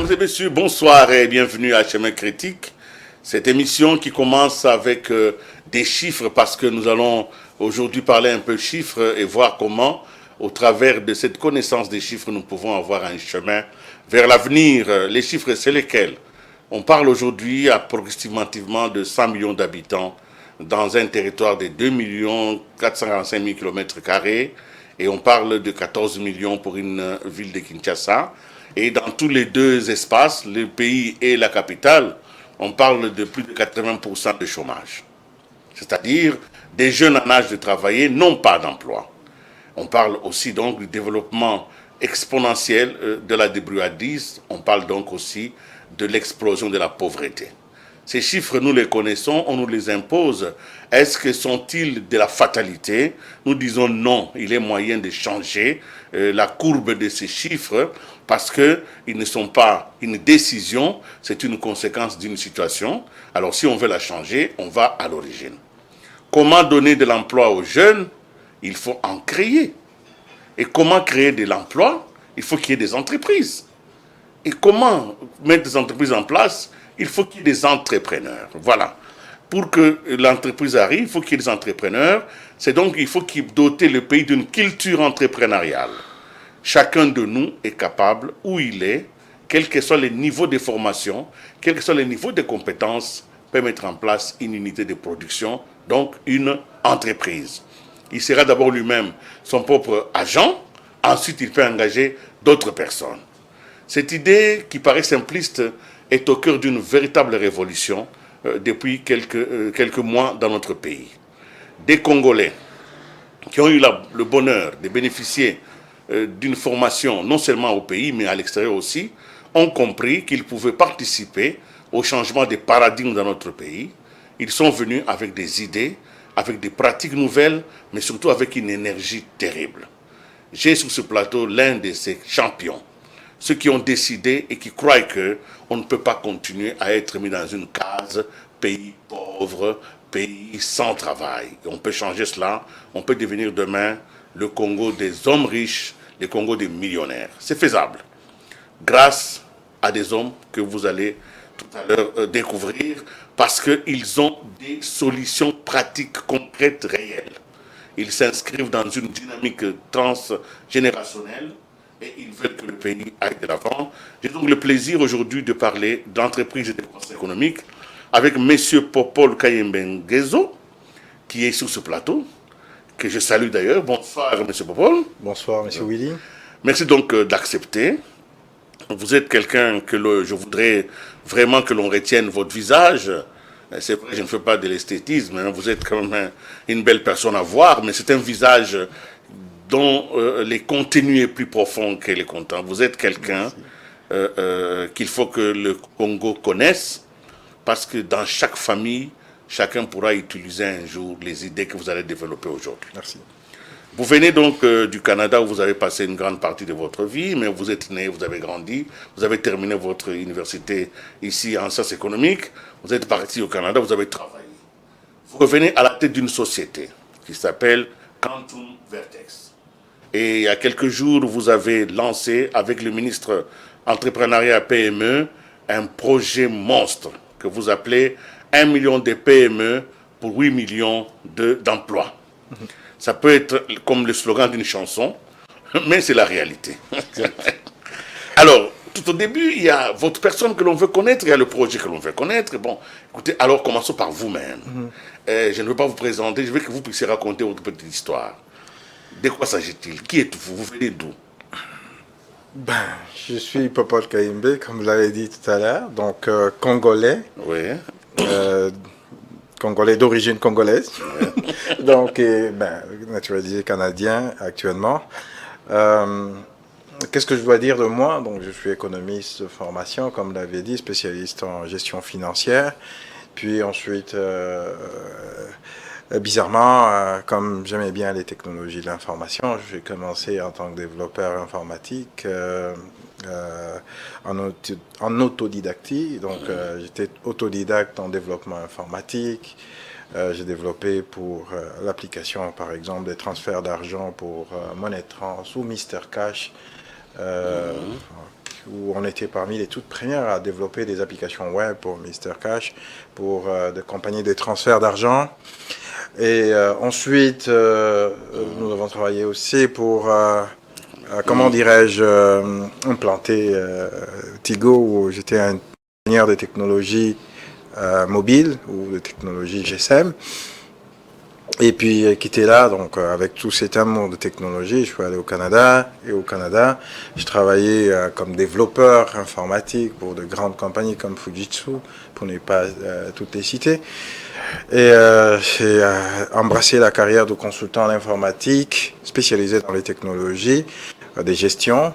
Mesdames et messieurs, bonsoir et bienvenue à Chemin Critique. Cette émission qui commence avec des chiffres parce que nous allons aujourd'hui parler un peu chiffres et voir comment, au travers de cette connaissance des chiffres, nous pouvons avoir un chemin vers l'avenir. Les chiffres, c'est lesquels? On parle aujourd'hui approximativement de 100 millions d'habitants dans un territoire de 2 445 000 km² et on parle de 14 millions pour une ville de Kinshasa. Et dans tous les deux espaces, le pays et la capitale, on parle de plus de 80% de chômage. C'est-à-dire des jeunes en âge de travailler n'ont pas d'emploi. On parle aussi donc du développement exponentiel de la débrouillardise. On parle donc aussi de l'explosion de la pauvreté. Ces chiffres, nous les connaissons, on nous les impose. Est-ce que sont-ils de la fatalité? Nous disons non, il est moyen de changer la courbe de ces chiffres parce qu'ils ne sont pas une décision, c'est une conséquence d'une situation. Alors si on veut la changer, on va à l'origine. Comment donner de l'emploi aux jeunes? Il faut en créer. Et comment créer de l'emploi? Il faut qu'il y ait des entreprises. Et comment mettre des entreprises en place? Il faut qu'il y ait des entrepreneurs. Voilà. Pour que l'entreprise arrive, il faut qu'il y ait des entrepreneurs. C'est donc il faut qu'il dote le pays d'une culture entrepreneuriale. Chacun de nous est capable, où il est, quels que soient les niveaux de formation, quels que soient les niveaux de compétences, peut mettre en place une unité de production, donc une entreprise. Il sera d'abord lui-même son propre agent, ensuite il peut engager d'autres personnes. Cette idée qui paraît simpliste est au cœur d'une véritable révolution depuis quelques mois dans notre pays. Des Congolais qui ont eu le bonheur de bénéficier d'une formation non seulement au pays mais à l'extérieur aussi, ont compris qu'ils pouvaient participer au changement des paradigmes dans notre pays. Ils sont venus avec des idées, avec des pratiques nouvelles, mais surtout avec une énergie terrible. J'ai sur ce plateau l'un de ces champions, ceux qui ont décidé et qui croient qu'on ne peut pas continuer à être mis dans une case, pays pauvre, pays sans travail. Et on peut changer cela, on peut devenir demain le Congo des hommes riches, le Congo des millionnaires. C'est faisable, grâce à des hommes que vous allez tout à l'heure découvrir, parce qu'ils ont des solutions pratiques, concrètes, réelles. Ils s'inscrivent dans une dynamique transgénérationnelle et ils veulent que le pays aille de l'avant. J'ai donc le plaisir aujourd'hui de parler d'entreprise et de conseil économique avec M. Popol Kayembengezo, qui est sur ce plateau, que je salue d'ailleurs. Bonsoir, M. Popol. Bonsoir, M. Willy. Merci donc d'accepter. Vous êtes quelqu'un que je voudrais vraiment que l'on retienne votre visage. C'est vrai, je ne fais pas de l'esthétisme, hein. Vous êtes quand même une belle personne à voir, mais c'est un visage dont les contenus est plus profond que les contents. Vous êtes quelqu'un qu'il faut que le Congo connaisse, parce que dans chaque famille, chacun pourra utiliser un jour les idées que vous allez développer aujourd'hui. Merci. Vous venez donc du Canada où vous avez passé une grande partie de votre vie, mais vous êtes né, vous avez grandi, vous avez terminé votre université ici en sciences économiques, vous êtes parti au Canada, vous avez travaillé. Vous revenez à la tête d'une société qui s'appelle Quantum Vertex. Et il y a quelques jours, vous avez lancé avec le ministre entrepreneuriat PME un projet monstre que vous appelez 1 million de PME pour 8 millions d'emplois. Ça peut être comme le slogan d'une chanson, mais c'est la réalité. Alors, tout au début, il y a votre personne que l'on veut connaître, il y a le projet que l'on veut connaître. Bon, écoutez, alors commençons par vous-même. Je ne veux pas vous présenter, je veux que vous puissiez raconter votre petite histoire. De quoi s'agit-il? Qui êtes-vous? Vous venez d'où? Je suis Popol Kayembe, comme vous l'avez dit tout à l'heure, donc congolais. Oui. Congolais d'origine congolaise, donc naturalisé canadien actuellement. Qu'est-ce que je dois dire de moi? Donc, je suis économiste de formation, comme vous l'avez dit, spécialiste en gestion financière. Puis ensuite, bizarrement, comme j'aimais bien les technologies de l'information, j'ai commencé en tant que développeur informatique en autodidactie. Donc, j'étais autodidacte en développement informatique. J'ai développé pour l'application, par exemple, des transferts d'argent pour Money Trans ou Mr Cash. où on était parmi les toutes premières à développer des applications web pour Mr Cash, pour des compagnies de transfert d'argent. Et ensuite, nous avons travaillé aussi pour, comment dirais-je, implanter Tigo, où j'étais ingénieur de technologie mobile ou de technologie GSM. Et puis quitter là, donc avec tout cet amour de technologie, je suis allé au Canada. Et au Canada, je travaillais comme développeur informatique pour de grandes compagnies comme Fujitsu, pour ne pas toutes les citer. Et j'ai embrassé la carrière de consultant en informatique, spécialisé dans les technologies, des gestions.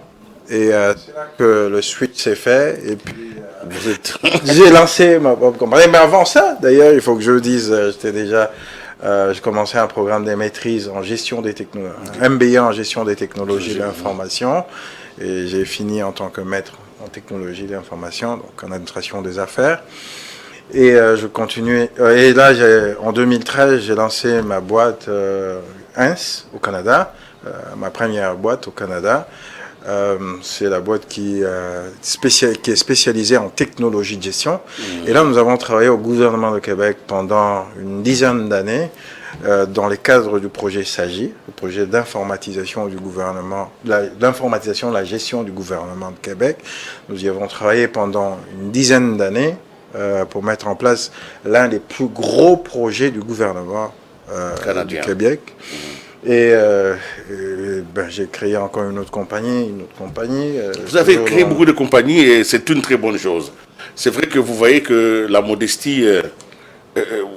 Et c'est là que le switch s'est fait. Et puis j'ai lancé ma propre compagnie. Mais avant ça, d'ailleurs, il faut que je le dise, j'étais déjà... j'ai commencé un programme de maîtrise en gestion des technologies, MBA en gestion des technologies de l'information, et j'ai fini en tant que maître en technologie de l'information, donc en administration des affaires. Et je continuais. Et là, en 2013, j'ai lancé ma boîte INS au Canada, ma première boîte au Canada. C'est la boîte qui est spécialisée en technologie de gestion. Et là, nous avons travaillé au gouvernement de Québec pendant une dizaine d'années dans les cadres du projet SAGI, le projet d'informatisation du gouvernement, d'informatisation de la gestion du gouvernement de Québec. Nous y avons travaillé pendant une dizaine d'années pour mettre en place l'un des plus gros projets du gouvernement du Québec. Et j'ai créé encore une autre compagnie. Vous avez créé beaucoup de compagnies et c'est une très bonne chose. C'est vrai que vous voyez que la modestie,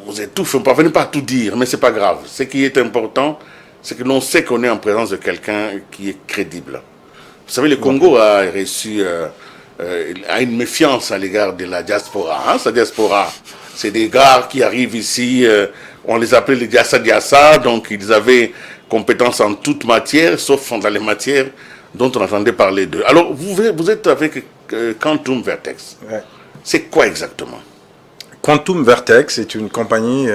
vous étouffe, on ne parvenez pas à tout dire, mais ce n'est pas grave. Ce qui est important, c'est que l'on sait qu'on est en présence de quelqu'un qui est crédible. Vous savez, le Congo a reçu a une méfiance à l'égard de la diaspora. Hein, sa diaspora, c'est des gars qui arrivent ici, on les appelait les Diassa, donc ils avaient compétences en toute matière, sauf dans les matières dont on entendait parler d'eux. Alors, vous êtes avec Quantum Vertex. Ouais. C'est quoi exactement? Quantum Vertex est une compagnie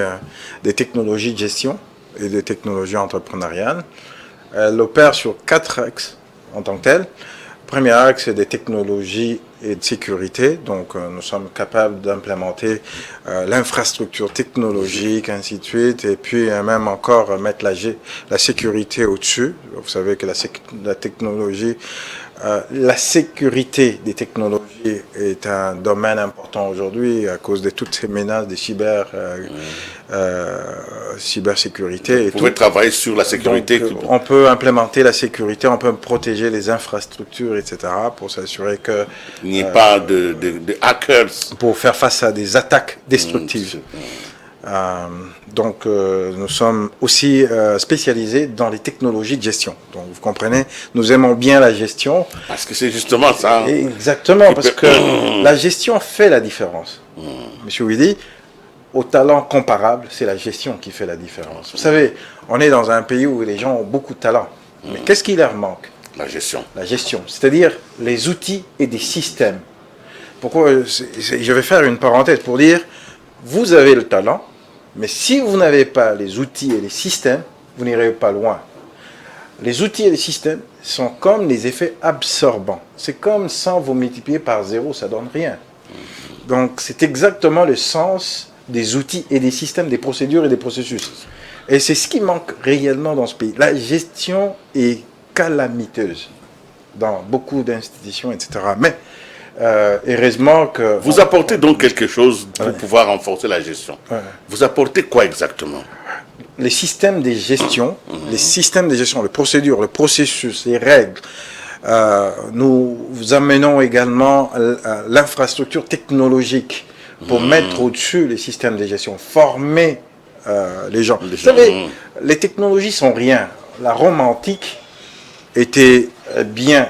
de technologies de gestion et de technologies entrepreneuriales. Elle opère sur 4 axes en tant que telle. Le premier axe, c'est des technologies et de sécurité. Donc, nous sommes capables d'implémenter l'infrastructure technologique, ainsi de suite, et puis même encore mettre la sécurité au-dessus. Vous savez que la technologie, la sécurité des technologies est un domaine important aujourd'hui à cause de toutes ces menaces de cybersécurité. Vous pouvez travailler sur la sécurité. Donc, on peut implémenter la sécurité, on peut protéger les infrastructures, etc. pour s'assurer que il n'y ait pas de hackers. Pour faire face à des attaques destructives. Donc, nous sommes aussi spécialisés dans les technologies de gestion. Donc, vous comprenez, nous aimons bien la gestion. Parce que c'est justement ça. Exactement, parce que la gestion fait la différence. Monsieur Willy, au talent comparable, c'est la gestion qui fait la différence. Vous savez, on est dans un pays où les gens ont beaucoup de talent. Mais qu'est-ce qui leur manque? La gestion. La gestion, c'est-à-dire les outils et des systèmes. Pourquoi je vais faire une parenthèse pour dire, vous avez le talent, mais si vous n'avez pas les outils et les systèmes, vous n'irez pas loin. Les outils et les systèmes sont comme les effets absorbants. C'est comme 100 vous multiplier par 0, ça ne donne rien. Donc c'est exactement le sens des outils et des systèmes, des procédures et des processus. Et c'est ce qui manque réellement dans ce pays. La gestion est calamiteuse dans beaucoup d'institutions, etc. Mais heureusement que... Vous apportez donc quelque chose pour pouvoir renforcer la gestion. Vous apportez quoi exactement? Les systèmes de gestion, les procédures, le processus, les règles. Nous amenons également l'infrastructure technologique pour mettre au-dessus les systèmes de gestion, former les gens. Vous savez, les technologies sont rien. La Rome antique était bien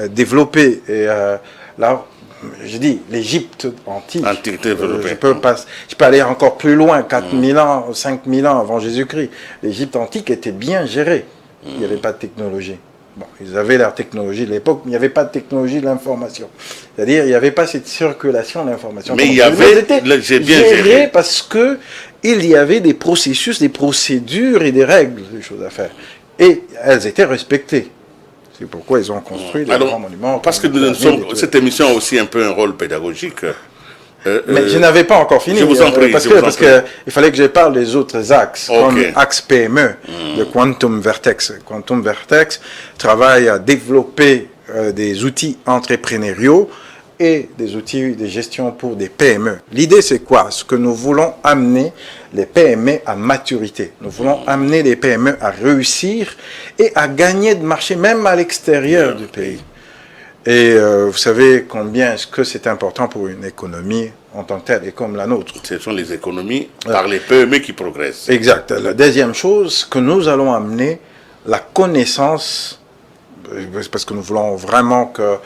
développée et là, je dis l'Égypte antique. Je peux aller encore plus loin, 4000 ans, 5000 ans avant Jésus-Christ. L'Égypte antique était bien gérée. Il n'y avait pas de technologie. Bon, ils avaient leur technologie de l'époque, mais il n'y avait pas de technologie de l'information. C'est-à-dire, il n'y avait pas cette circulation de l'information. Mais il y avait, j'ai bien géré. Parce que il y avait des processus, des procédures et des règles, des choses à faire. Et elles étaient respectées. C'est pourquoi ils ont construit les Alors, grands monuments. parce que cette émission a aussi un peu un rôle pédagogique. Mais je n'avais pas encore fini. Je vous en prie. Parce que il fallait que je parle des autres axes, comme axe PME de Quantum Vertex. Quantum Vertex travaille à développer des outils entrepreneuriaux et des outils de gestion pour des PME. L'idée, c'est quoi? Ce que nous voulons amener les PME à maturité. Nous voulons amener les PME à réussir et à gagner de marché, même à l'extérieur du pays. Et vous savez combien est-ce que c'est important pour une économie en tant que telle et comme la nôtre. Ce sont les économies par les PME qui progressent. Exact. La deuxième chose, que nous allons amener la connaissance, parce que nous voulons vraiment que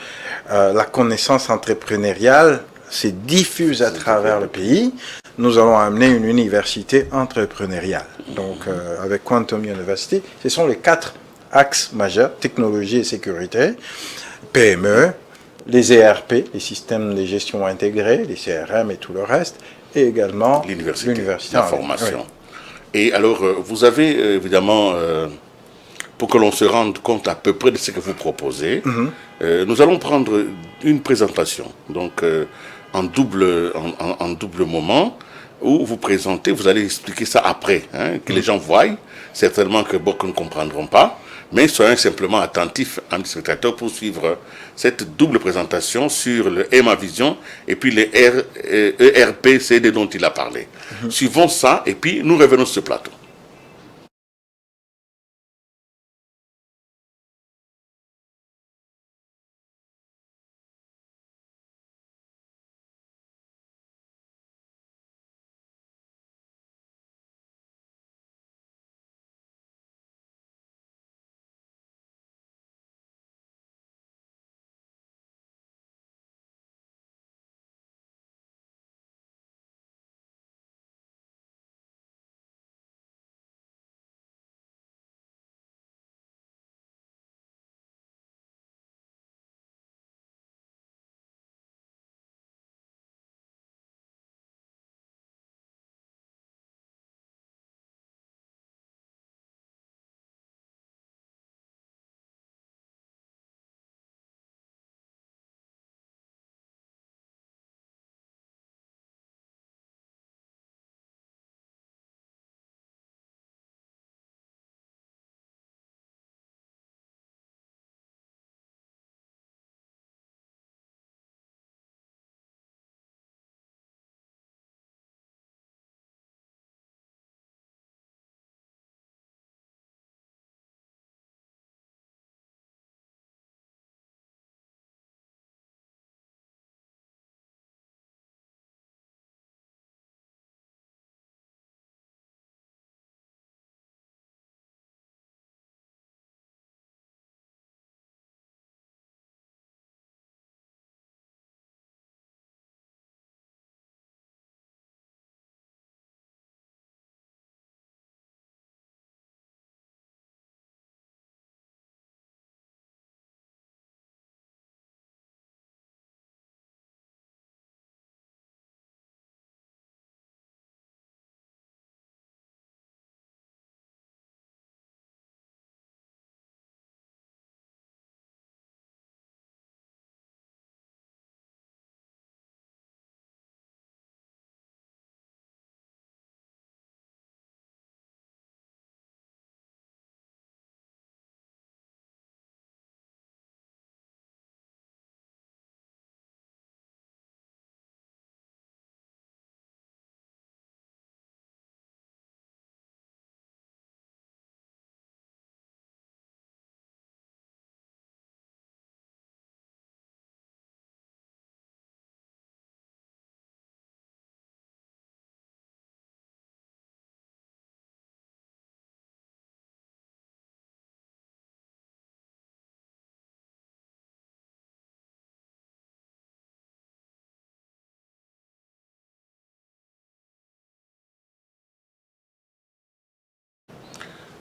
la connaissance entrepreneuriale se diffuse à travers le pays. Nous allons amener une université entrepreneuriale. Donc, avec Quantum University, ce sont les 4 axes majeurs, technologie et sécurité, PME, les ERP, les systèmes de gestion intégrés, les CRM et tout le reste, et également l'université la formation. Oui. Et alors, vous avez évidemment, pour que l'on se rende compte à peu près de ce que vous proposez, nous allons prendre une présentation, donc en double moment, où vous présentez, vous allez expliquer ça après, hein, que les gens voient, certainement que beaucoup ne comprendront pas, mais soyez simplement attentifs, amis spectateurs, pour suivre cette double présentation sur le EMAVision et puis les ERP-CD dont il a parlé. Suivons ça et puis nous revenons sur ce plateau.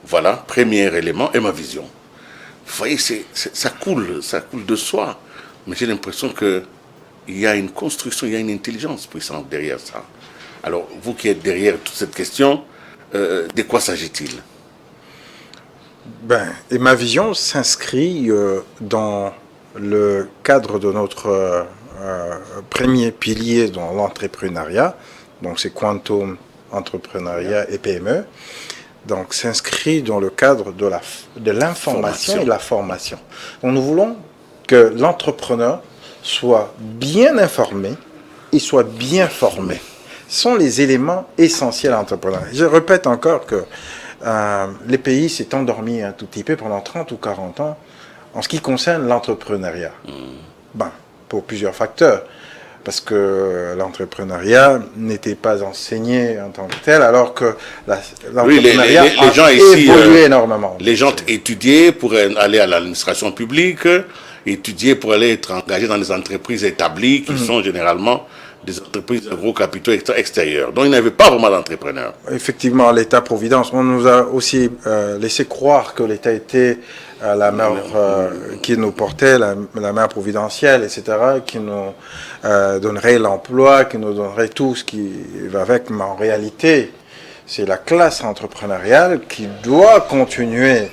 Voilà, premier élément, EMAVision. Vous voyez, ça coule de soi. Mais j'ai l'impression qu'il y a une construction, il y a une intelligence puissante derrière ça. Alors, vous qui êtes derrière toute cette question, de quoi s'agit-il? Et ma vision s'inscrit dans le cadre de notre premier pilier dans l'entrepreneuriat, donc c'est Quantum Entrepreneuriat et PME, donc s'inscrit dans le cadre de l'information et de la formation. Donc nous voulons que l'entrepreneur soit bien informé et soit bien formé. Ce sont les éléments essentiels à l'entrepreneuriat. Je répète encore que les pays s'est endormi un tout petit peu pendant 30 ou 40 ans en ce qui concerne l'entrepreneuriat. Pour plusieurs facteurs. Parce que l'entrepreneuriat n'était pas enseigné en tant que tel, alors que l'entrepreneuriat les gens ici, évolué énormément. Les gens étudiaient pour aller à l'administration publique, étudier pour aller être engagés dans des entreprises établies qui sont généralement des entreprises à gros capitaux extérieurs. Donc, il n'y avait pas vraiment d'entrepreneurs. Effectivement, l'État-providence, on nous a aussi laissé croire que l'État était la mère qui nous portait, la mère providentielle, etc., qui nous donnerait l'emploi, qui nous donnerait tout ce qui va avec. Mais en réalité, c'est la classe entrepreneuriale qui doit continuer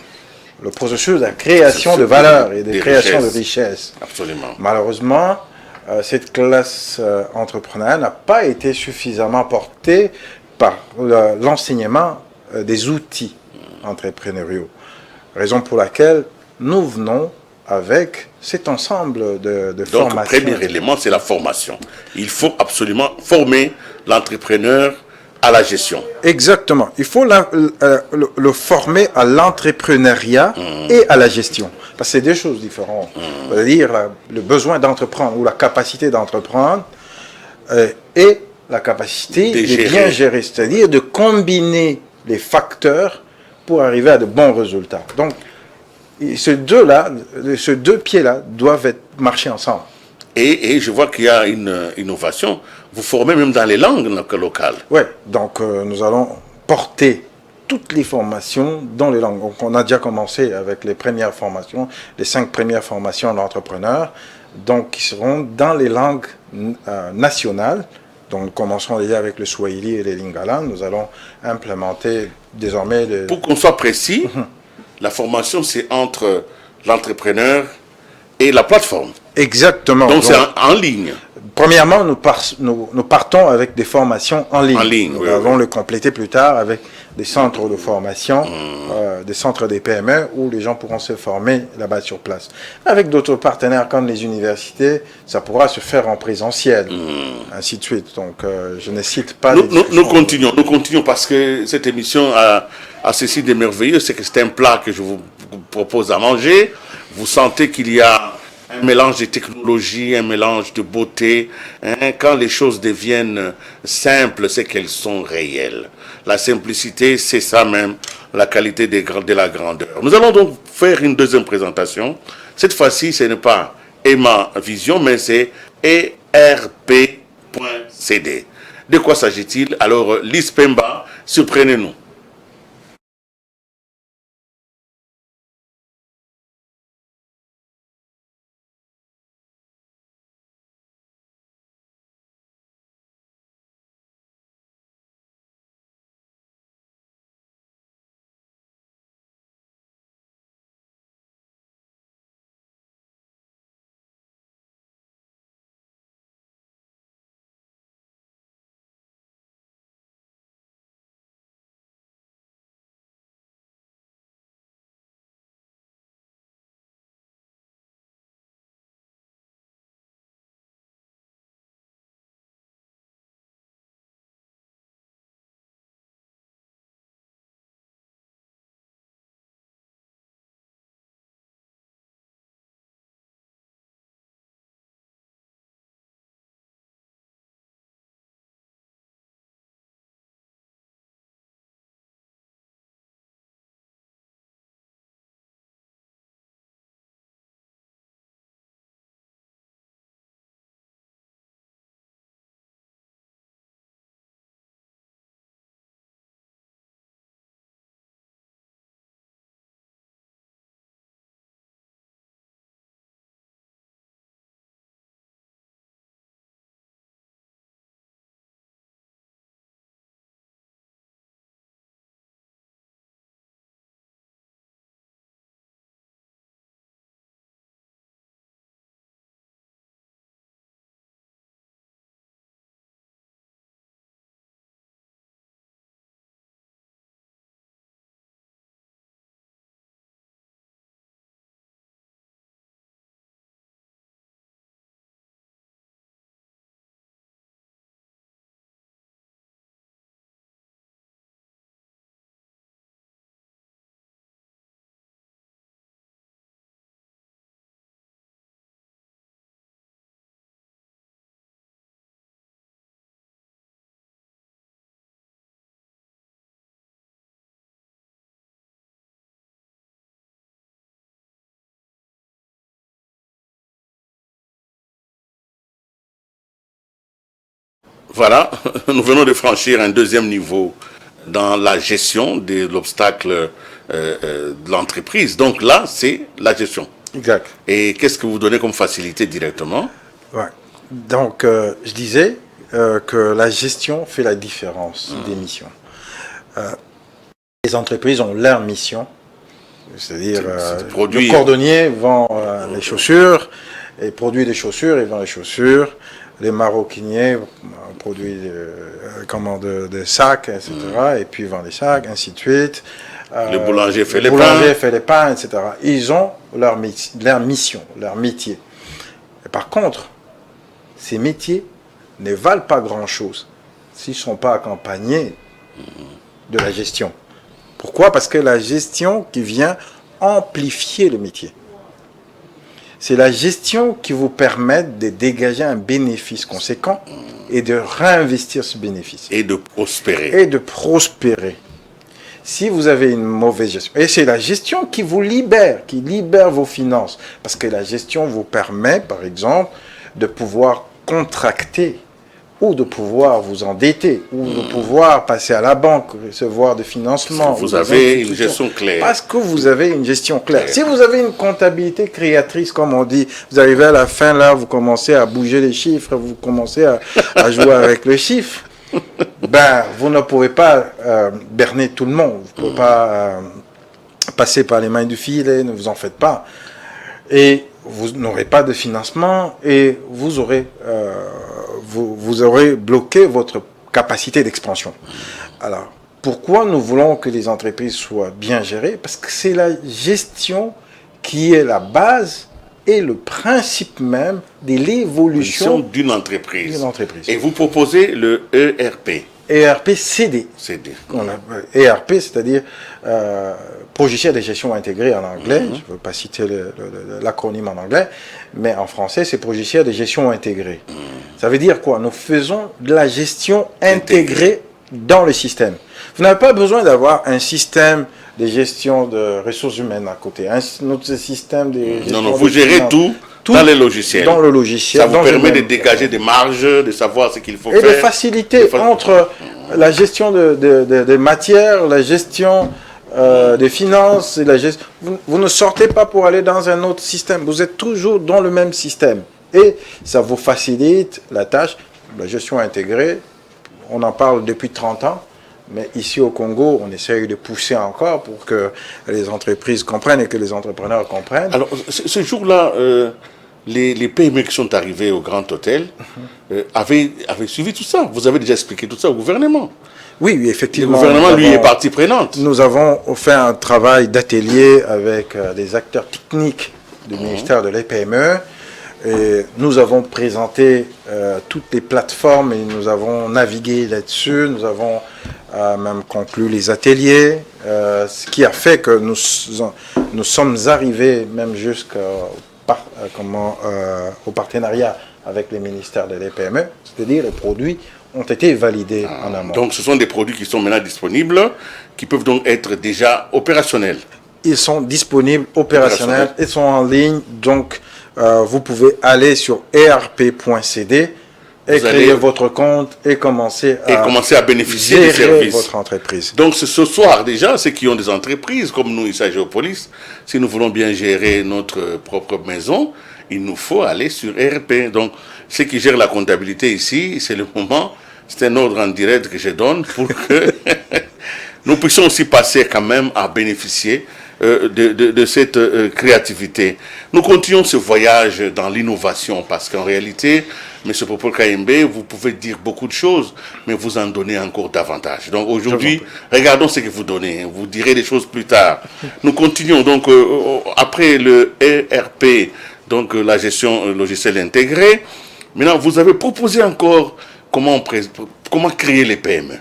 le processus de la création de valeur et de création de richesses. Absolument. Malheureusement, cette classe entrepreneuriale n'a pas été suffisamment portée par l'enseignement des outils entrepreneuriaux. Raison pour laquelle nous venons avec cet ensemble de formations. Donc, le premier élément, c'est la formation. Il faut absolument former l'entrepreneur à la gestion. Exactement. Il faut le former à l'entrepreneuriat et à la gestion. Parce que c'est deux choses différentes. C'est-à-dire le besoin d'entreprendre ou la capacité d'entreprendre et la capacité de bien gérer. C'est-à-dire de combiner les facteurs pour arriver à de bons résultats. Donc, ces deux pieds-là doivent marcher ensemble. Et je vois qu'il y a une innovation. Vous formez même dans les langues locales. Oui, donc nous allons porter toutes les formations dans les langues. Donc on a déjà commencé avec les premières formations, les 5 premières formations d'entrepreneurs, donc qui seront dans les langues nationales. Donc nous commencerons déjà avec le Swahili et les Lingala. Nous allons implémenter désormais... Pour qu'on soit précis, la formation c'est entre l'entrepreneur et la plateforme. Exactement. Donc c'est en ligne. Premièrement, nous partons avec des formations en ligne. Nous allons le compléter plus tard avec des centres de formation, des centres des PME où les gens pourront se former là-bas sur place. Avec d'autres partenaires comme les universités, ça pourra se faire en présentiel, ainsi de suite. Donc, je ne cite pas... Nous continuons parce que cette émission a ceci de merveilleux, c'est que c'est un plat que je vous propose à manger. Vous sentez qu'il y a un mélange de technologie, un mélange de beauté. Quand les choses deviennent simples, c'est qu'elles sont réelles. La simplicité, c'est ça même, la qualité de la grandeur. Nous allons donc faire une deuxième présentation. Cette fois-ci, ce n'est pas Emma Vision, mais c'est ERP.cd. De quoi s'agit-il? Alors, Lise Pemba, surprenez-nous. Voilà, nous venons de franchir un deuxième niveau dans la gestion de l'obstacle de l'entreprise. Donc là, c'est la gestion. Exact. Et qu'est-ce que vous donnez comme facilité directement? Ouais. Donc, je disais que la gestion fait la différence des missions. Les entreprises ont leur mission, c'est-à-dire le cordonnier vend les chaussures, et produit des chaussures, il vend les chaussures. Les maroquiniers produisent des sacs, etc. Et puis vendent les sacs, ainsi de suite. Le boulanger fait les pains. Le boulanger fait les pains, etc. Ils ont leur mission, leur métier. Et par contre, ces métiers ne valent pas grand-chose s'ils ne sont pas accompagnés de la gestion. Pourquoi? Parce que la gestion qui vient amplifier le métier. C'est la gestion qui vous permet de dégager un bénéfice conséquent et de réinvestir ce bénéfice. Et de prospérer. Et de prospérer. Si vous avez une mauvaise gestion, et c'est la gestion qui vous libère, qui libère vos finances, parce que la gestion vous permet, par exemple, de pouvoir contracter ou de pouvoir vous endetter, ou de pouvoir passer à la banque, recevoir des financements. Vous avez une gestion claire. Parce que vous avez une gestion claire. Si vous avez une comptabilité créatrice, comme on dit, vous arrivez à la fin, là, vous commencez à bouger les chiffres, vous commencez à jouer avec le chiffre, ben, vous ne pouvez pas berner tout le monde. Vous ne pouvez pas passer par les mailles du filet, ne vous en faites pas. Et vous n'aurez pas de financement et vous aurez bloqué votre capacité d'expansion. Alors, pourquoi nous voulons que les entreprises soient bien gérées? Parce que c'est la gestion qui est la base et le principe même de l'évolution d'une entreprise. entreprise. Et vous proposez le ERP. ERP-CD. CD. ERP, c'est-à-dire logiciel de gestion intégré en anglais. Je ne veux pas citer l'acronyme en anglais, mais en français, c'est logiciel de gestion intégrée. Ça veut dire quoi? Nous faisons de la gestion intégrée dans le système. Vous n'avez pas besoin d'avoir un système de gestion de ressources humaines à côté, un autre système de gestion. Non, vous gérez tout dans les logiciels. Dans le logiciel. Ça vous permet de dégager des marges, de savoir ce qu'il faut faire. Et de faciliter entre la gestion de matières, la gestion des finances, et la gestion. Vous ne sortez pas pour aller dans un autre système. Vous êtes toujours dans le même système. Et ça vous facilite la tâche. La gestion intégrée, on en parle depuis 30 ans. Mais ici au Congo, on essaye de pousser encore pour que les entreprises comprennent et que les entrepreneurs comprennent. Alors, ce jour-là, les PME qui sont arrivés au Grand Hôtel avaient suivi tout ça. Vous avez déjà expliqué tout ça au gouvernement. Oui, effectivement. Le gouvernement, lui, est partie prenante. Nous avons fait un travail d'atelier avec des acteurs techniques du ministère de l'EPME. Et nous avons présenté toutes les plateformes et nous avons navigué là-dessus. Nous avons même conclu les ateliers, ce qui a fait que nous sommes arrivés même jusqu'au partenariat avec les ministères de l'EPME, c'est-à-dire les produits ont été validés en amont. Donc ce sont des produits qui sont maintenant disponibles, qui peuvent donc être déjà opérationnels. Ils sont disponibles, opérationnels, ils sont en ligne, donc vous pouvez aller sur erp.cd et créer votre compte et commencer à bénéficier des services. Votre entreprise. Donc ce soir déjà, ceux qui ont des entreprises comme nous ici à Géopolis, si nous voulons bien gérer notre propre maison, il nous faut aller sur ERP. Donc ceux qui gèrent la comptabilité ici, c'est le moment, c'est un ordre en direct que je donne pour que nous puissions aussi passer quand même à bénéficier de cette créativité. Nous continuons ce voyage dans l'innovation parce qu'en réalité, M. Popo Kayembe, vous pouvez dire beaucoup de choses, mais vous en donnez encore davantage. Donc aujourd'hui, regardons ce que vous donnez. Vous direz des choses plus tard. Nous continuons donc après le ERP, donc la gestion logicielle intégrée. Maintenant, vous avez proposé encore comment créer les PME.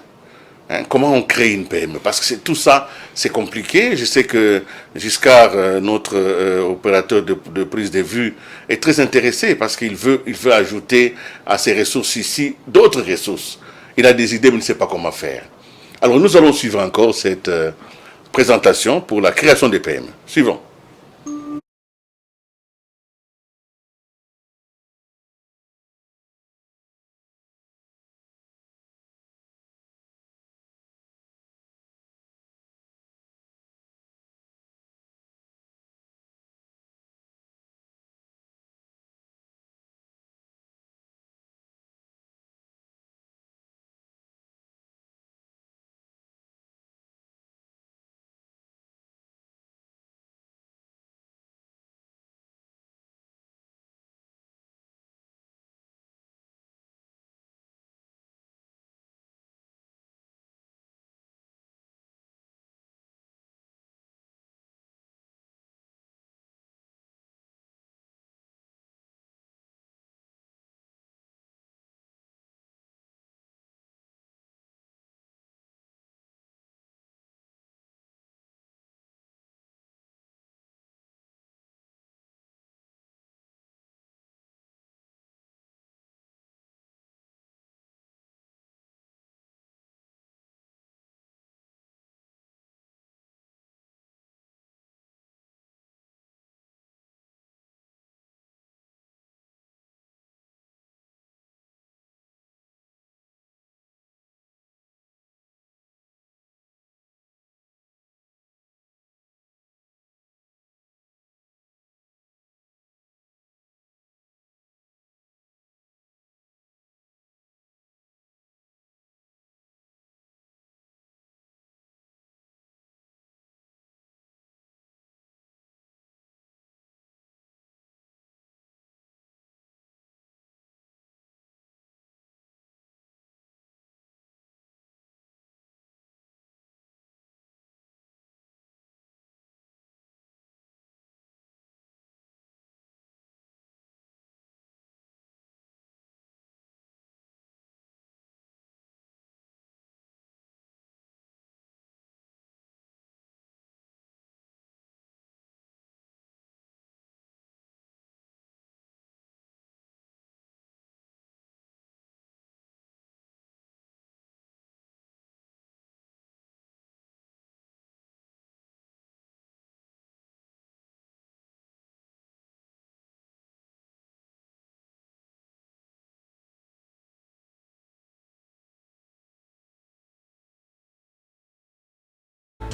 Comment on crée une PME? Parce que tout ça, c'est compliqué. Je sais que Giscard, notre opérateur de prise de vue, est très intéressé parce qu'il veut ajouter à ses ressources ici d'autres ressources. Il a des idées, mais il ne sait pas comment faire. Alors nous allons suivre encore cette présentation pour la création des PME. Suivons.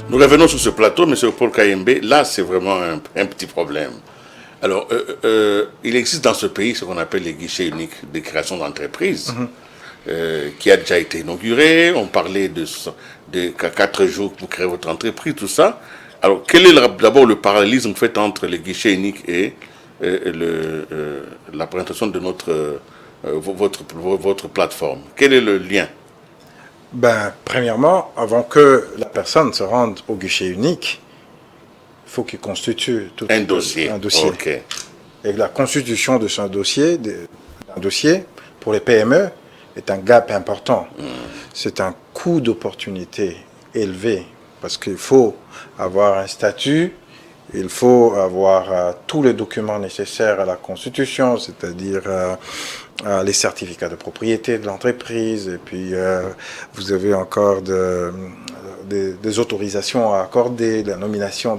Nous revenons sur ce plateau, M. Paul Kayembe. Là, c'est vraiment un petit problème. Alors, il existe dans ce pays ce qu'on appelle les guichets uniques de création d'entreprises, qui a déjà été inauguré. On parlait de 4 jours pour créer votre entreprise, tout ça. Alors, quel est d'abord le parallélisme fait entre les guichets uniques et la présentation de votre plateforme? Quel est le lien? Ben, premièrement, avant que la personne se rende au guichet unique, il faut qu'il constitue un dossier. Okay. Et la constitution de ce dossier, pour les PME, est un gap important. C'est un coût d'opportunité élevé parce qu'il faut avoir un statut, il faut avoir tous les documents nécessaires à la constitution, c'est-à-dire les certificats de propriété de l'entreprise, et puis vous avez encore des autorisations à accorder, la nomination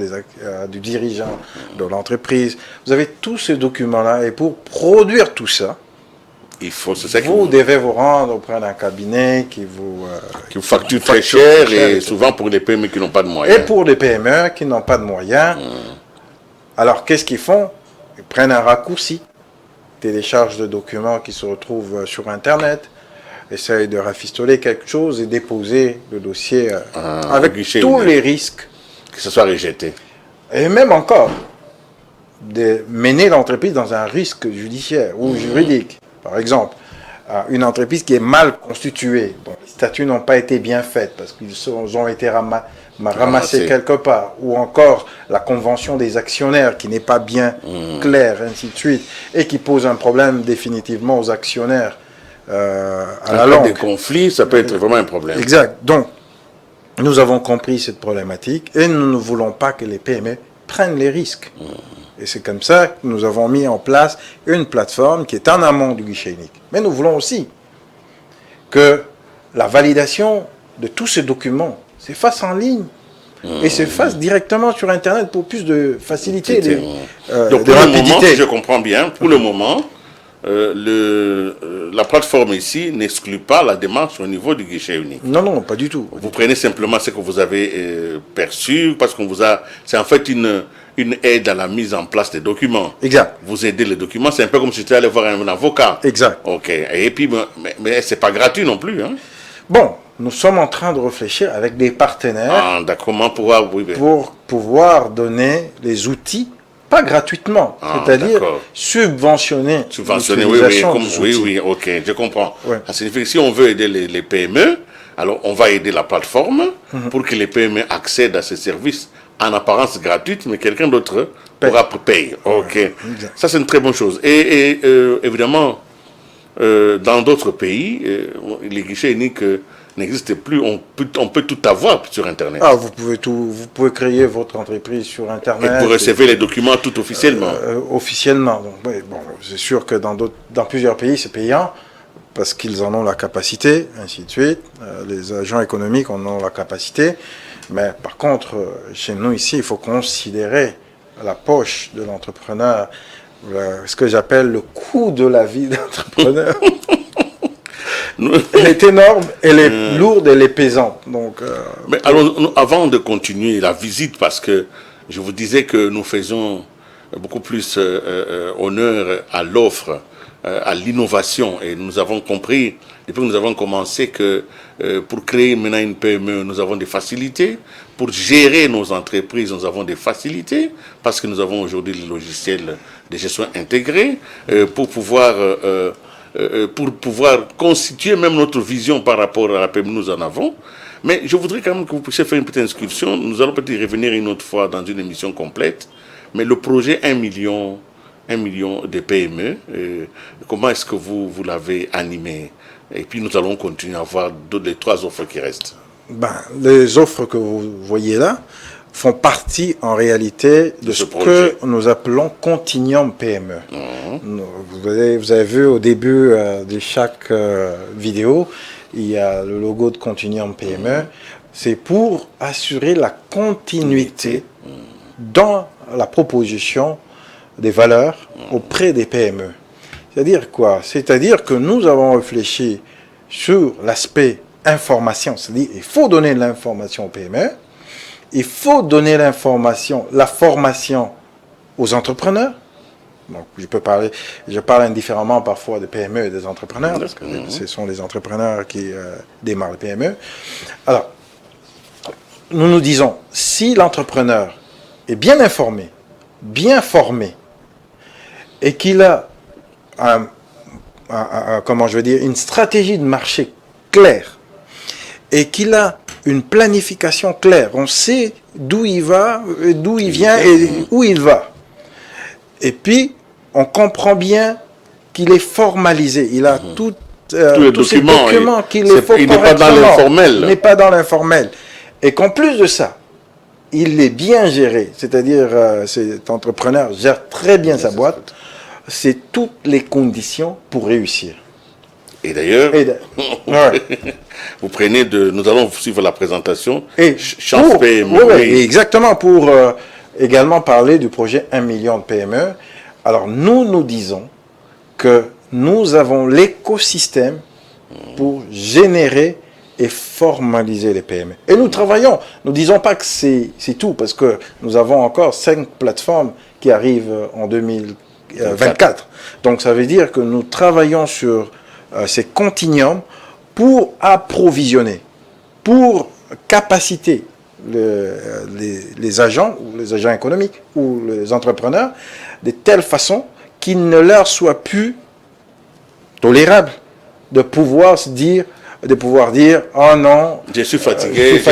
du dirigeant de l'entreprise. Vous avez tous ces documents-là, et pour produire tout ça, vous devez vous rendre auprès d'un cabinet qui vous facture très cher, et souvent pour les PME qui n'ont pas de moyens. Et pour les PME qui n'ont pas de moyens, alors qu'est-ce qu'ils font? Ils prennent un raccourci, téléchargent de documents qui se retrouvent sur Internet, essayent de rafistoler quelque chose et déposer le dossier avec tous les risques. Que ce soit rejeté. Et même encore, de mener l'entreprise dans un risque judiciaire ou juridique. Par exemple, une entreprise qui est mal constituée, dont les statuts n'ont pas été bien faits parce qu'ils ont été ramassés quelque part, ou encore la convention des actionnaires qui n'est pas bien claire, ainsi de suite, et qui pose un problème définitivement aux actionnaires à la longue. Des conflits, ça peut être vraiment un problème. Exact. Donc, nous avons compris cette problématique et nous ne voulons pas que les PME prennent les risques. Et c'est comme ça que nous avons mis en place une plateforme qui est en amont du guichet unique. Mais nous voulons aussi que la validation de tous ces documents se fasse en ligne et se fasse directement sur Internet pour plus de facilité. Donc pour le moment, si je comprends bien, pour le moment, la plateforme ici n'exclut pas la démarche au niveau du guichet unique. Non, non, pas du tout. Vous prenez simplement ce que vous avez perçu, parce qu'on vous a... C'est en fait une aide à la mise en place des documents. Exact. Vous aidez les documents, c'est un peu comme si tu allais voir un avocat. Exact. Ok. Et puis, mais c'est pas gratuit non plus, hein? Bon, nous sommes en train de réfléchir avec des partenaires comment pouvoir, pour pouvoir donner les outils, pas gratuitement, c'est-à-dire subventionner oui, ok, je comprends. Ouais. Ça signifie que si on veut aider les PME, alors on va aider la plateforme pour que les PME accèdent à ces services en apparence gratuite, mais quelqu'un d'autre pourra payer. Ok, ça c'est une très bonne chose. Et évidemment, dans d'autres pays, les guichets uniques n'existent plus. On peut tout avoir sur Internet. Vous pouvez créer votre entreprise sur Internet. Et vous recevez les documents tout officiellement. Officiellement. Donc, bon, c'est sûr que dans plusieurs pays, c'est payant parce qu'ils en ont la capacité, ainsi de suite. Les agents économiques en ont la capacité. Mais par contre, chez nous ici, il faut considérer la poche de l'entrepreneur, ce que j'appelle le coût de la vie d'entrepreneur. Elle est énorme, elle est lourde, elle est pesante. Donc, mais alors, avant de continuer la visite, parce que je vous disais que nous faisons beaucoup plus honneur à l'offre, à l'innovation, et nous avons compris, depuis que nous avons commencé, que pour créer maintenant une PME, nous avons des facilités. Pour gérer nos entreprises, nous avons des facilités, parce que nous avons aujourd'hui les logiciels de gestion intégrés, pour pouvoir constituer même notre vision par rapport à la PME, nous en avons. Mais je voudrais quand même que vous puissiez faire une petite inscription. Nous allons peut-être y revenir une autre fois dans une émission complète. Mais le projet 1 million de PME, comment est-ce que vous l'avez animé? Et puis nous allons continuer à voir les 3 offres qui restent. Les offres que vous voyez là font partie en réalité de ce que nous appelons Continuum PME. Vous avez vu au début de chaque vidéo, il y a le logo de Continuum PME. C'est pour assurer la continuité dans la proposition des valeurs auprès des PME. C'est-à-dire quoi? C'est-à-dire que nous avons réfléchi sur l'aspect information. C'est-à-dire qu'il faut donner de l'information aux PME il faut donner l'information, la formation aux entrepreneurs. Donc, je parle indifféremment parfois de PME et des entrepreneurs, parce que ce sont les entrepreneurs qui démarrent les PME. Alors, nous nous disons, si l'entrepreneur est bien informé, bien formé, et qu'il a une stratégie de marché claire, et qu'il a une planification claire, on sait d'où il va, d'où il vient et où il va. Et puis, on comprend bien qu'il est formalisé, il a tous les documents qu'il faut correctement. Il n'est pas dans l'informel. Il n'est pas dans l'informel. Et qu'en plus de ça, il est bien géré, c'est-à-dire cet entrepreneur gère très bien sa boîte, c'est toutes les conditions pour réussir. Et d'ailleurs, vous prenez nous allons suivre la présentation. Et Chance PME. Oui, exactement, pour également parler du projet 1 million de PME. Alors, nous disons que nous avons l'écosystème pour générer et formaliser les PME. Et nous travaillons. Nous ne disons pas que c'est tout, parce que nous avons encore 5 plateformes qui arrivent en 2024. Donc, ça veut dire que nous travaillons sur ces continuums pour approvisionner, pour capaciter les agents, ou les agents économiques, ou les entrepreneurs, de telle façon qu'il ne leur soit plus tolérable de pouvoir dire, oh non, je suis fatigué,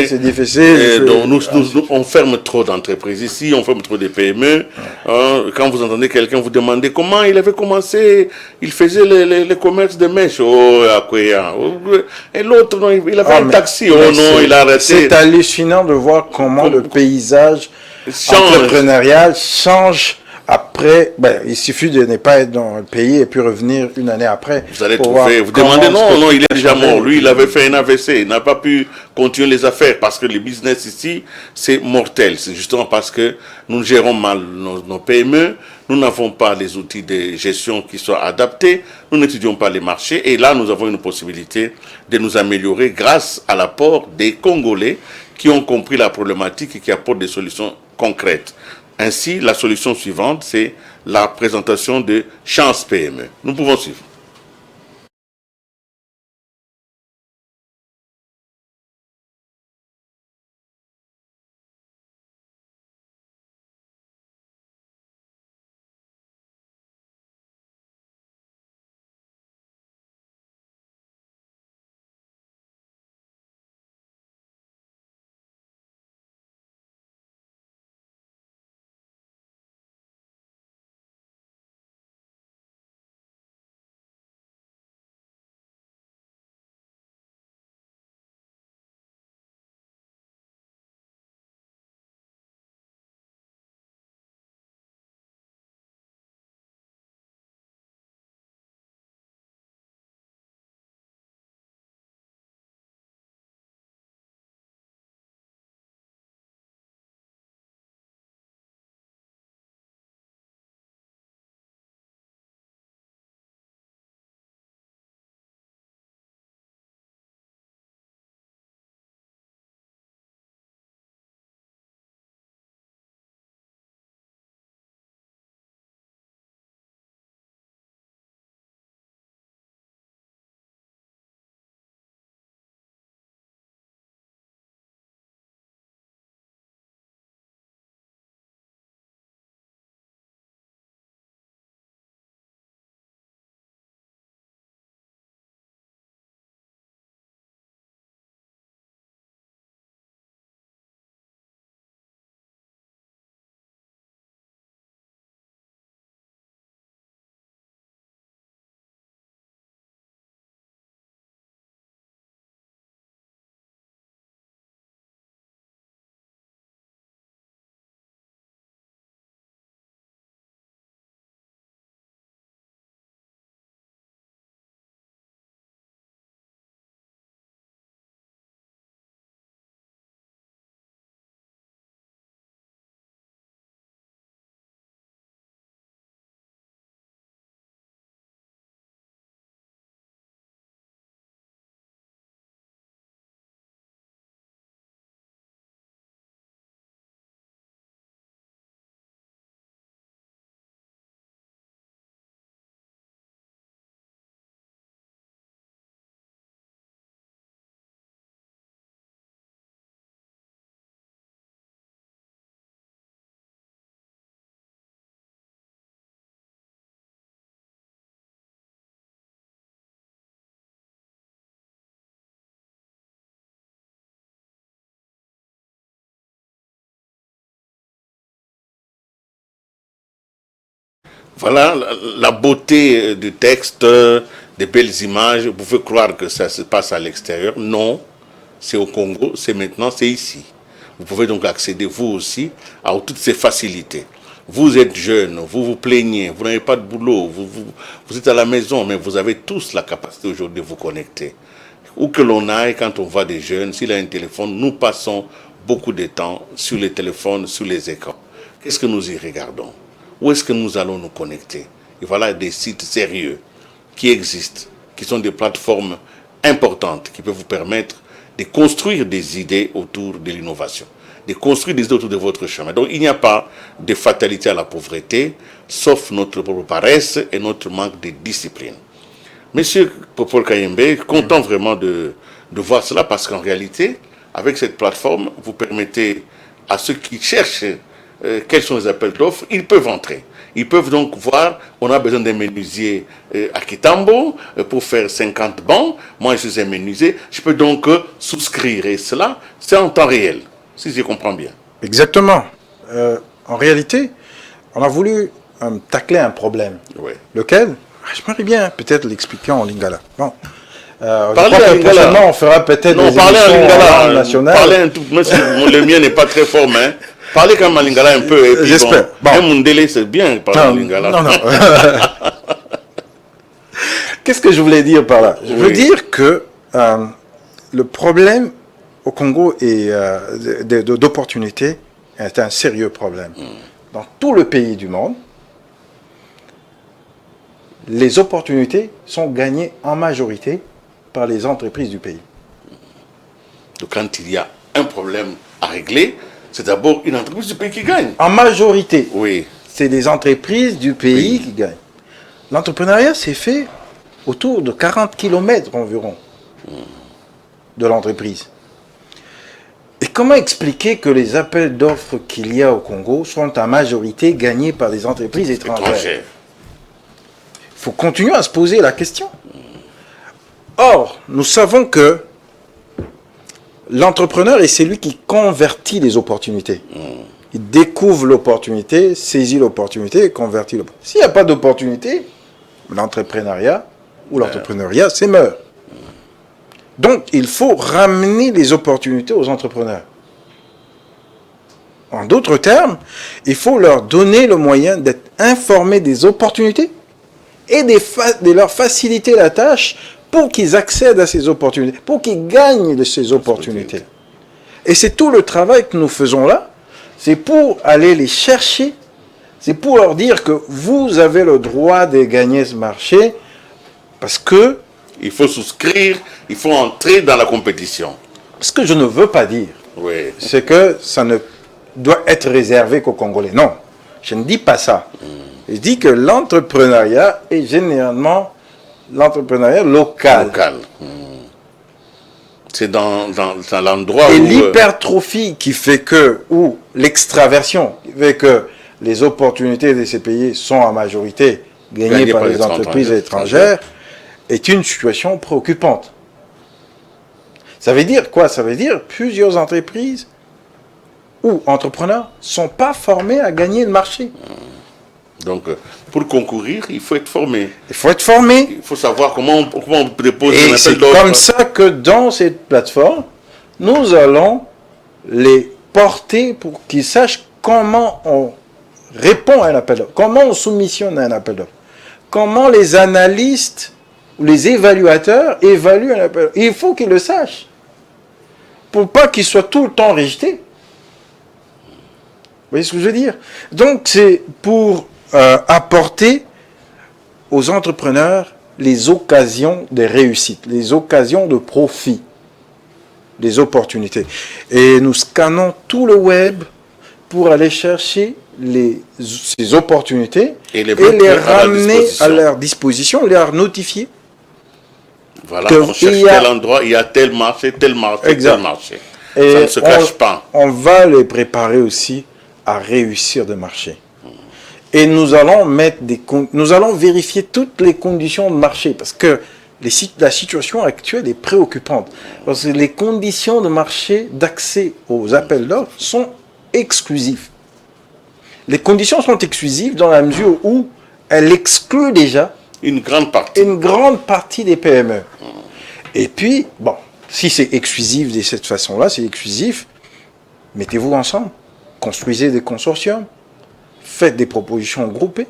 c'est difficile. Donc on ferme trop d'entreprises ici, on ferme trop de PME. Quand vous entendez quelqu'un vous demander comment il avait commencé, il faisait le commerce de mèches. Et l'autre, il avait un taxi. Il a arrêté. C'est hallucinant de voir comment le paysage entrepreneurial change. Après, il suffit de ne pas être dans le pays et puis revenir une année après. Vous allez trouver, vous demandez, non, il est déjà mort. Lui, il avait fait un AVC. Il n'a pas pu continuer les affaires parce que le business ici, c'est mortel. C'est justement parce que nous gérons mal nos PME. Nous n'avons pas les outils de gestion qui soient adaptés. Nous n'étudions pas les marchés. Et là, nous avons une possibilité de nous améliorer grâce à l'apport des Congolais qui ont compris la problématique et qui apportent des solutions concrètes. Ainsi, la solution suivante, c'est la présentation de Chance PME. Nous pouvons suivre. Voilà la beauté du texte, des belles images. Vous pouvez croire que ça se passe à l'extérieur. Non, c'est au Congo, c'est maintenant, c'est ici. Vous pouvez donc accéder vous aussi à toutes ces facilités. Vous êtes jeune, vous vous plaignez, vous n'avez pas de boulot, vous êtes à la maison, mais vous avez tous la capacité aujourd'hui de vous connecter. Où que l'on aille, quand on voit des jeunes, s'il a un téléphone, nous passons beaucoup de temps sur les téléphones, sur les écrans. Qu'est-ce que nous y regardons? Où est-ce que nous allons nous connecter? Et voilà des sites sérieux qui existent, qui sont des plateformes importantes, qui peuvent vous permettre de construire des idées autour de l'innovation, de construire des idées autour de votre chemin. Donc il n'y a pas de fatalité à la pauvreté, sauf notre propre paresse et notre manque de discipline. Monsieur Popol Kayembe, content vraiment de voir cela, parce qu'en réalité, avec cette plateforme, vous permettez à ceux qui cherchent quels sont les appels d'offres, ils peuvent entrer. Ils peuvent donc voir, on a besoin d'un menuisier à Kitambo pour faire 50 bancs. Moi, je suis un menuisier. Je peux donc souscrire. Et cela, c'est en temps réel, si je comprends bien. Exactement. En réalité, on a voulu tacler un problème. Oui. Lequel? Je m'aimerais bien peut-être l'expliquer en lingala. Bon. Parlez en lingala. On fera peut-être des parlez en lingala nationales. Parlez un tout. Moi, le mien n'est pas très fort, mais parlez quand même en lingala un peu. J'espère. Bon. Un Mundele, c'est bien parler en lingala. Non. Qu'est-ce que je voulais dire par là? Je veux dire que le problème au Congo d'opportunité est un sérieux problème. Dans tout le pays du monde, les opportunités sont gagnées en majorité par les entreprises du pays. Donc quand il y a un problème à régler, c'est d'abord une entreprise du pays qui gagne. En majorité, oui. C'est les entreprises du pays qui gagnent. L'entrepreneuriat s'est fait autour de 40 km environ de l'entreprise. Et comment expliquer que les appels d'offres qu'il y a au Congo sont en majorité gagnés par des entreprises étrangères? Il faut continuer à se poser la question. Or, nous savons que l'entrepreneur est celui qui convertit les opportunités. Il découvre l'opportunité, saisit l'opportunité et convertit l'opportunité. S'il n'y a pas d'opportunité, l'entrepreneuriat c'est meurt. Donc, il faut ramener les opportunités aux entrepreneurs. En d'autres termes, il faut leur donner le moyen d'être informés des opportunités et de leur faciliter la tâche pour qu'ils accèdent à ces opportunités, pour qu'ils gagnent de ces opportunités. Et c'est tout le travail que nous faisons là, c'est pour aller les chercher, c'est pour leur dire que vous avez le droit de gagner ce marché, parce que... Il faut souscrire, il faut entrer dans la compétition. Ce que je ne veux pas dire, c'est que ça ne doit être réservé qu'aux Congolais. Non, je ne dis pas ça. Je dis que l'entrepreneuriat est généralement l'entrepreneuriat local. C'est dans l'endroit où... Et l'hypertrophie qui fait que, ou l'extraversion qui fait que les opportunités de ces pays sont en majorité gagnées par les entreprises étrangères, est une situation préoccupante. Ça veut dire quoi? Ça veut dire plusieurs entreprises ou entrepreneurs ne sont pas formés à gagner le marché. Donc, pour concourir, il faut être formé. Il faut être formé. Il faut savoir comment on dépose un appel d'offres. Et c'est comme ça que dans cette plateforme, nous allons les porter pour qu'ils sachent comment on répond à un appel d'offres, comment on soumissionne à un appel d'offres, comment les analystes ou les évaluateurs évaluent un appel d'offres. Il faut qu'ils le sachent pour pas qu'ils soient tout le temps rejetés. Vous voyez ce que je veux dire? Donc, c'est pour apporter aux entrepreneurs les occasions de réussite, les occasions de profit, les opportunités. Et nous scannons tout le web pour aller chercher ces opportunités et les ramener à leur disposition, les notifier. Voilà, on cherche tel endroit, il y a tel marché, tel marché, exact. Tel marché. Et ça ne se cache pas. On va les préparer aussi à réussir de marché. Et nous allons vérifier toutes les conditions de marché, parce que la situation actuelle est préoccupante. Parce que les conditions de marché d'accès aux appels d'offres sont exclusives. Les conditions sont exclusives dans la mesure où elle exclut déjà une grande partie des PME. Et puis, bon, si c'est exclusif de cette façon-là, c'est exclusif, mettez-vous ensemble, construisez des consortiums, faites des propositions groupées,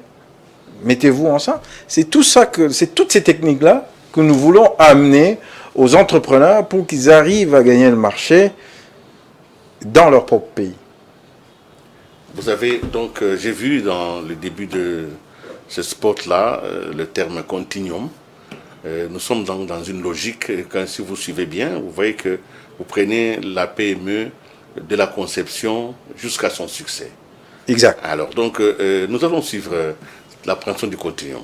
mettez-vous ensemble. C'est toutes ces techniques-là que nous voulons amener aux entrepreneurs pour qu'ils arrivent à gagner le marché dans leur propre pays. Vous avez donc, j'ai vu dans le début de ce spot-là, le terme continuum. Nous sommes dans une logique, si vous suivez bien, vous voyez que vous prenez la PME de la conception jusqu'à son succès. Exact. Alors, donc, nous allons suivre l'appréhension du continuum.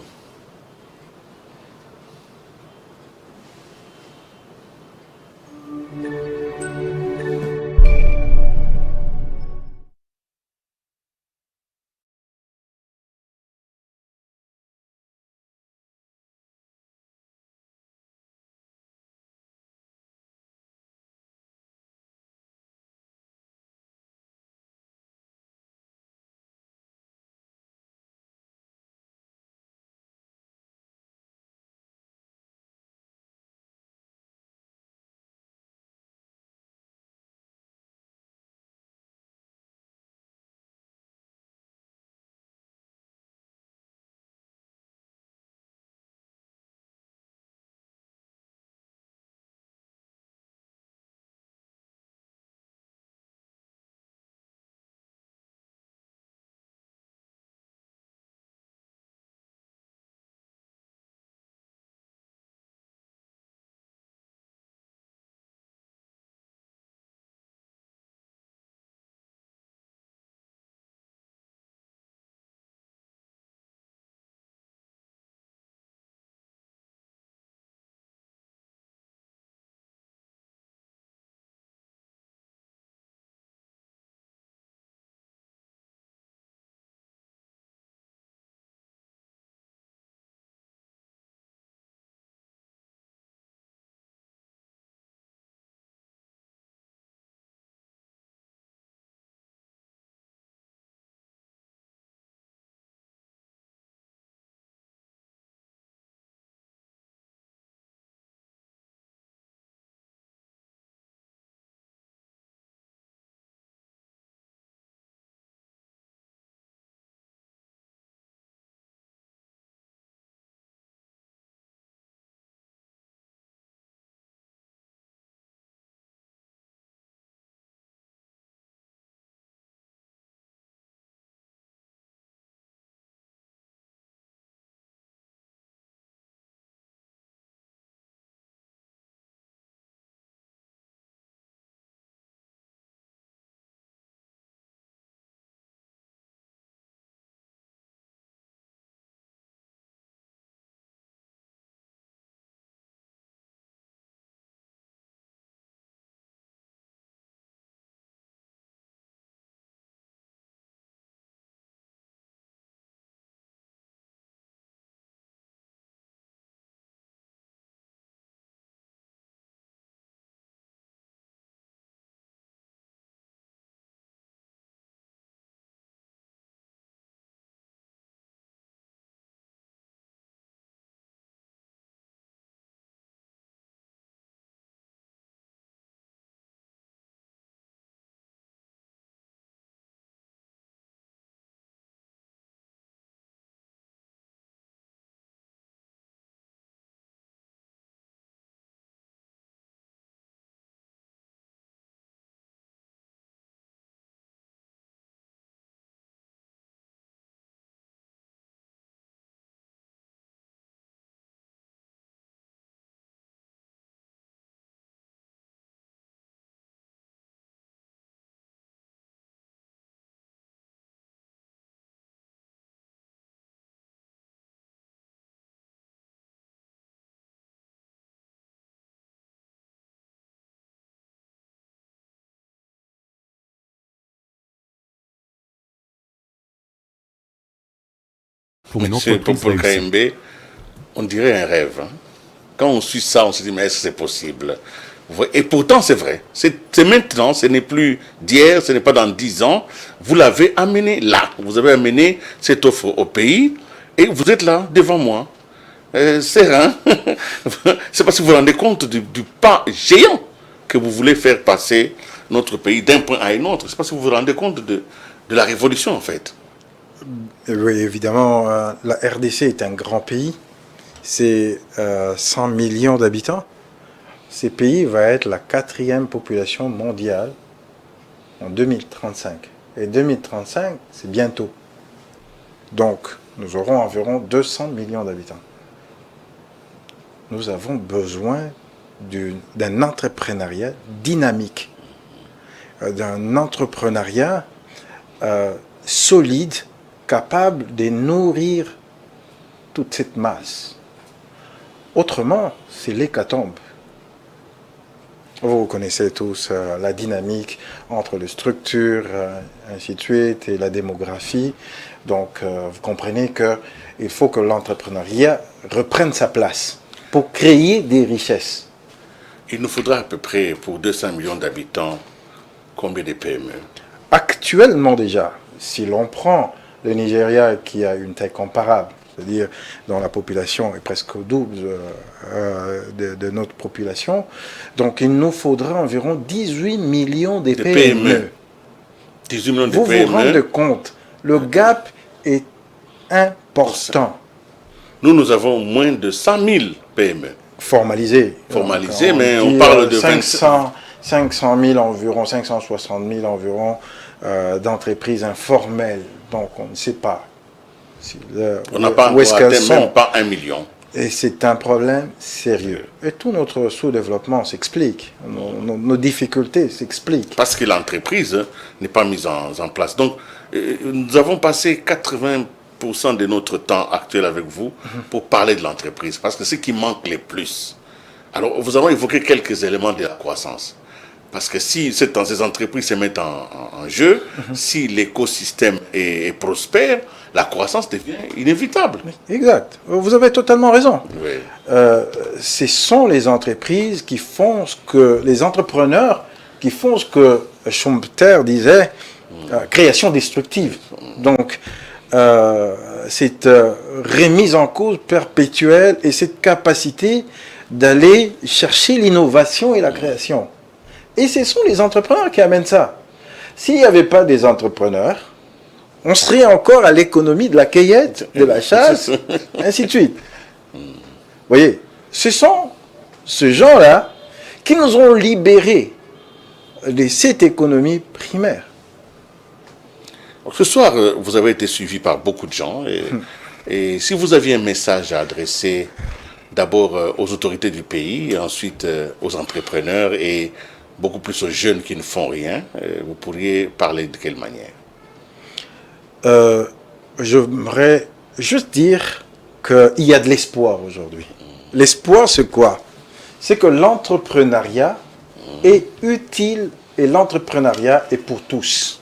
C'est pour le KMB, on dirait un rêve. Hein. Quand on suit ça, on se dit, mais est-ce que c'est possible? Et pourtant, c'est vrai. C'est maintenant, ce n'est plus d'hier, ce n'est pas dans 10 ans. Vous l'avez amené là. Vous avez amené cette offre au pays. Et vous êtes là, devant moi, serein. C'est parce que vous vous rendez compte du pas géant que vous voulez faire passer notre pays d'un point à un autre. C'est parce que vous vous rendez compte de la révolution, en fait. Oui, évidemment, la RDC est un grand pays. C'est 100 millions d'habitants. Ce pays va être la 4e population mondiale en 2035. Et 2035, c'est bientôt. Donc, nous aurons environ 200 millions d'habitants. Nous avons besoin d'un entrepreneuriat dynamique, d'un entrepreneuriat solide, capable de nourrir toute cette masse. Autrement, c'est l'hécatombe. Vous connaissez tous la dynamique entre les structures, ainsi de suite, et la démographie. Donc, vous comprenez qu'il faut que l'entrepreneuriat reprenne sa place pour créer des richesses. Il nous faudra à peu près, pour 200 millions d'habitants, combien de PME? Actuellement déjà, si l'on prend le Nigeria qui a une taille comparable, c'est-à-dire dont la population est presque au double de notre population, donc il nous faudra environ 18 millions de PME. 18 millions de PME. Vous vous rendez compte, le gap est important. Nous avons moins de 100 000 PME. Formalisées. Formalisées, mais on parle de 500 000 environ, 560 000 environ d'entreprises informelles. Donc on ne sait pas. On n'a pas encore atteint même pas 1 million. Et c'est un problème sérieux. Et tout notre sous-développement s'explique. Nos difficultés s'expliquent. Parce que l'entreprise n'est pas mise en place. Donc, nous avons passé 80% de notre temps actuel avec vous pour parler de l'entreprise. Parce que c'est ce qui manque le plus. Alors, vous avez évoqué quelques éléments de la croissance. Parce que si ces entreprises se mettent en jeu, si l'écosystème est prospère, la croissance devient inévitable. Exact. Vous avez totalement raison. Oui. Ce sont les entreprises qui font ce que... Les entrepreneurs qui font ce que Schumpeter disait, création destructive. Donc, cette remise en cause perpétuelle et cette capacité d'aller chercher l'innovation et la création. Et ce sont les entrepreneurs qui amènent ça. S'il n'y avait pas des entrepreneurs, on serait encore à l'économie de la cueillette, de la chasse, ainsi de suite. Vous voyez, ce sont ces gens-là qui nous ont libérés de cette économie primaire. Ce soir, vous avez été suivi par beaucoup de gens. Et si vous aviez un message à adresser d'abord aux autorités du pays, et ensuite aux entrepreneurs et beaucoup plus aux jeunes qui ne font rien, vous pourriez parler de quelle manière? J'aimerais juste dire qu'il y a de l'espoir aujourd'hui. L'espoir, c'est quoi? C'est que l'entrepreneuriat est utile et l'entrepreneuriat est pour tous.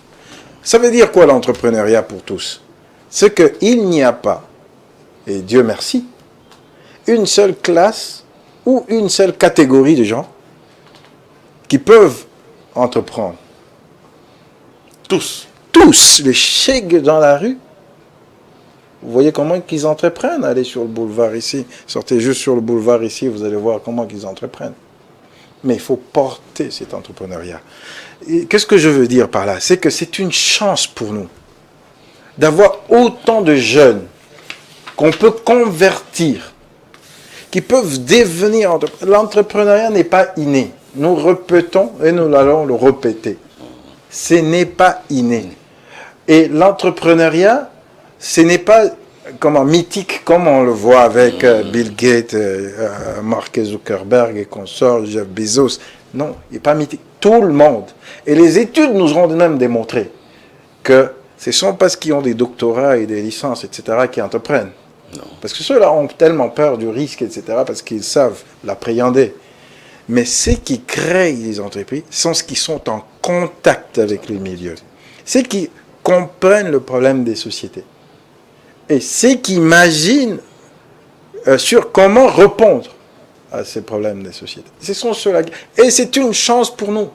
Ça veut dire quoi l'entrepreneuriat pour tous? C'est qu'il n'y a pas, et Dieu merci, une seule classe ou une seule catégorie de gens qui peuvent entreprendre. Tous. Tous, les chèques dans la rue, vous voyez comment ils entreprennent. Allez sur le boulevard ici, sortez juste sur le boulevard ici, vous allez voir comment ils entreprennent. Mais il faut porter cet entrepreneuriat. Qu'est-ce que je veux dire par là? C'est que c'est une chance pour nous d'avoir autant de jeunes qu'on peut convertir, qui peuvent devenir entrepreneurs. L'entrepreneuriat n'est pas inné. Nous répétons et nous allons le répéter. Ce n'est pas inné. Et l'entrepreneuriat, ce n'est pas mythique comme on le voit avec Bill Gates, Mark Zuckerberg et consorts, Jeff Bezos. Non, il n'est pas mythique. Tout le monde. Et les études nous ont même démontré que ce sont parce qu'ils ont des doctorats et des licences, etc., qui entreprennent. Non. Parce que ceux-là ont tellement peur du risque, etc., parce qu'ils savent l'appréhender. Mais ceux qui créent les entreprises sont ceux qui sont en contact avec le milieu. Ceux qui comprennent le problème des sociétés. Et ceux qui imaginent sur comment répondre à ces problèmes des sociétés. Ce sont ceux-là. Et c'est une chance pour nous.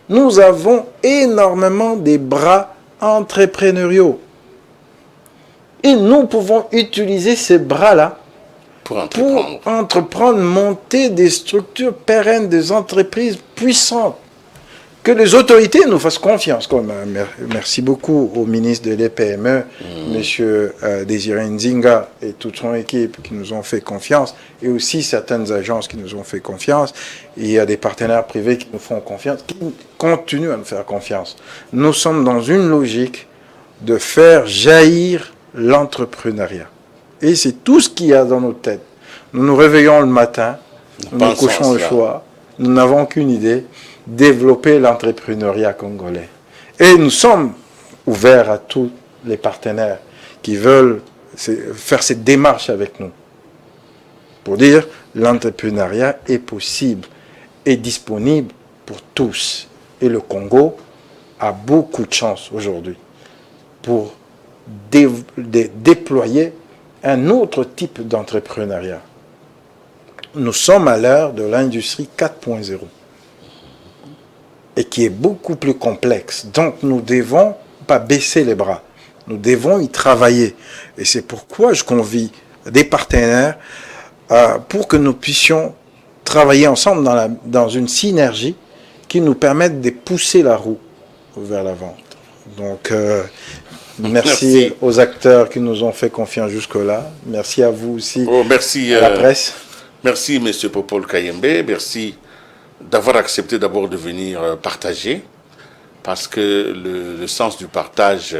Nous avons énormément des bras entrepreneuriaux. Et nous pouvons utiliser ces bras-là Pour entreprendre. pour entreprendre, monter des structures pérennes, des entreprises puissantes. Que les autorités nous fassent confiance. Merci beaucoup au ministre de l'EPME, M. Désiré Nzinga et toute son équipe qui nous ont fait confiance, et aussi certaines agences qui nous ont fait confiance. Il y a des partenaires privés qui nous font confiance, qui continuent à nous faire confiance. Nous sommes dans une logique de faire jaillir l'entrepreneuriat. Et c'est tout ce qu'il y a dans nos têtes. Nous nous réveillons le matin, nous nous couchons le soir, nous n'avons qu'une idée: développer l'entrepreneuriat congolais. Et nous sommes ouverts à tous les partenaires qui veulent faire cette démarche avec nous. Pour dire, l'entrepreneuriat est possible et disponible pour tous. Et le Congo a beaucoup de chance aujourd'hui pour déployer un autre type d'entrepreneuriat. Nous sommes à l'ère de l'industrie 4.0. Et qui est beaucoup plus complexe. Donc nous ne devons pas baisser les bras. Nous devons y travailler. Et c'est pourquoi je convie des partenaires pour que nous puissions travailler ensemble dans une synergie qui nous permette de pousser la roue vers l'avant. Donc merci aux acteurs qui nous ont fait confiance jusque-là. Merci à vous aussi, merci, à la presse. Merci M. Popol Kayembe. Merci d'avoir accepté d'abord de venir partager, parce que le sens du partage,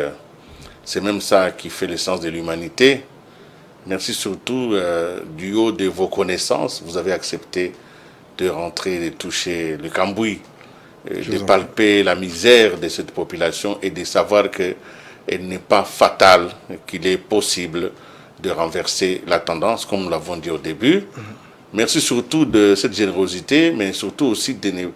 c'est même ça qui fait le sens de l'humanité. Merci surtout du haut de vos connaissances, vous avez accepté de rentrer, de toucher le cambouis, de palper la misère de cette population et de savoir qu'elle n'est pas fatale, qu'il est possible de renverser la tendance, comme nous l'avons dit au début. Merci surtout de cette générosité, mais surtout aussi de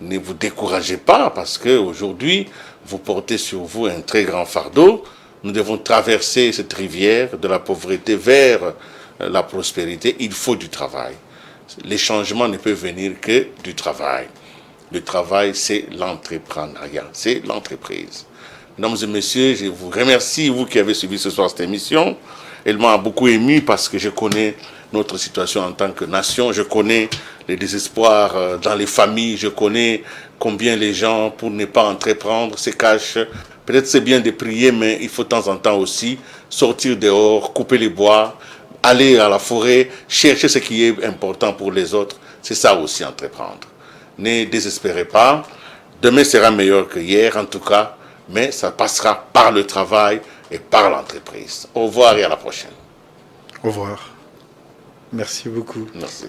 ne vous découragez pas, parce qu'aujourd'hui, vous portez sur vous un très grand fardeau. Nous devons traverser cette rivière de la pauvreté vers la prospérité. Il faut du travail. Les changements ne peuvent venir que du travail. Le travail, c'est l'entrepreneuriat, c'est l'entreprise. Mesdames et messieurs, je vous remercie, vous qui avez suivi ce soir cette émission. Elle m'a beaucoup ému parce que je connais notre situation en tant que nation, je connais les désespoirs dans les familles, je connais combien les gens, pour ne pas entreprendre, se cachent. Peut-être c'est bien de prier, mais il faut de temps en temps aussi sortir dehors, couper les bois, aller à la forêt, chercher ce qui est important pour les autres. C'est ça aussi entreprendre. Ne désespérez pas, demain sera meilleur que hier en tout cas, mais ça passera par le travail et par l'entreprise. Au revoir et à la prochaine. Au revoir. Merci beaucoup. Merci.